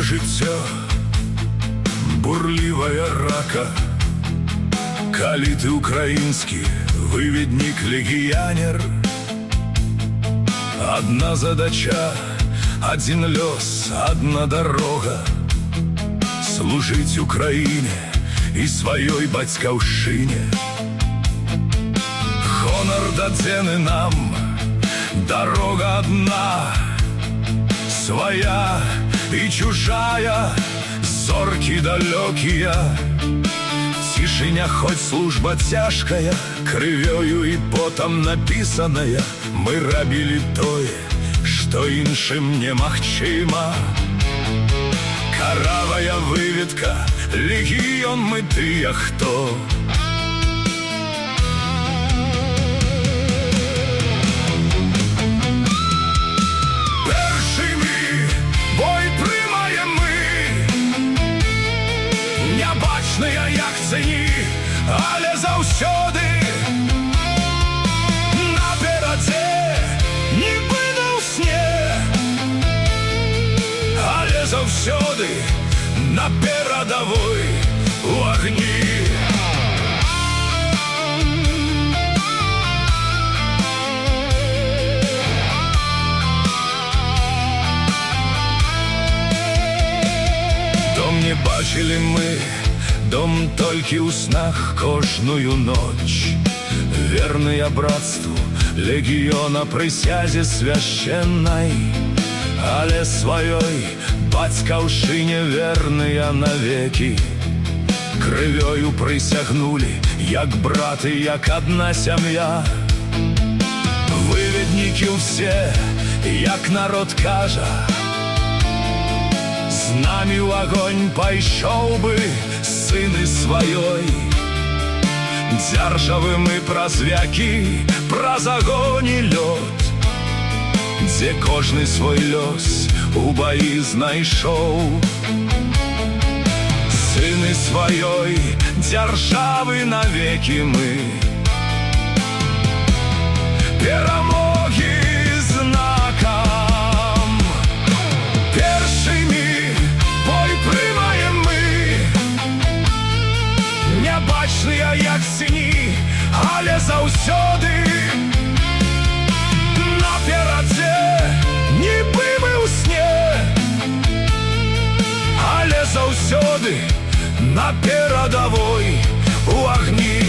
жыццё, бурлівая рака. Калі ты украінскі выведнік легіянер, адна задача, адзін лёс, адна дарога — служыць Украіне і сваёй бацькаўшчыне. Гонар дадзены нам, дарога адна, свая і чужая, зоркі далёкія. Цішыня, хоць служба цяжкая, крывёю і потам напісаная, мы рабілі тое, што іншым немагчыма. Каравая выведка, легіён, мы тыя, хто першымі бой прымаем мы, нябачныя, як цені, але заўсёды наперадзе, нібы на ўсне, але заўсёды на перадавой у агні. Дом не бачылі мы, дом толькі ў снах кожную ноч. Верныя братству легіёна прысязе свяшчэннай, але сваёй бацькаўшчыне верныя навекі. Крывёю прысягнулі, як браты, як адна сям'я. Выведнікі ўсе, як народ кажа, з намі ў агонь пайшоў бы сыны сваёй. Дзяржавы мы праз вякі, праз агонь і лёд, дзе кожны свой лёс у баі знайшоў. Сыны сваёй дзяржавы навекі мы перамогі знакам. Першымі бой прымаем мы, нябачныя, як сіні, але заўсёды наперадзе, нібы мы ў сне, але заўсёды на перадавой у агні.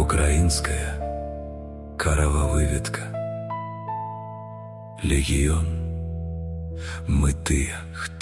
Украинская карава-выведка. Легіён, мы тыя, хто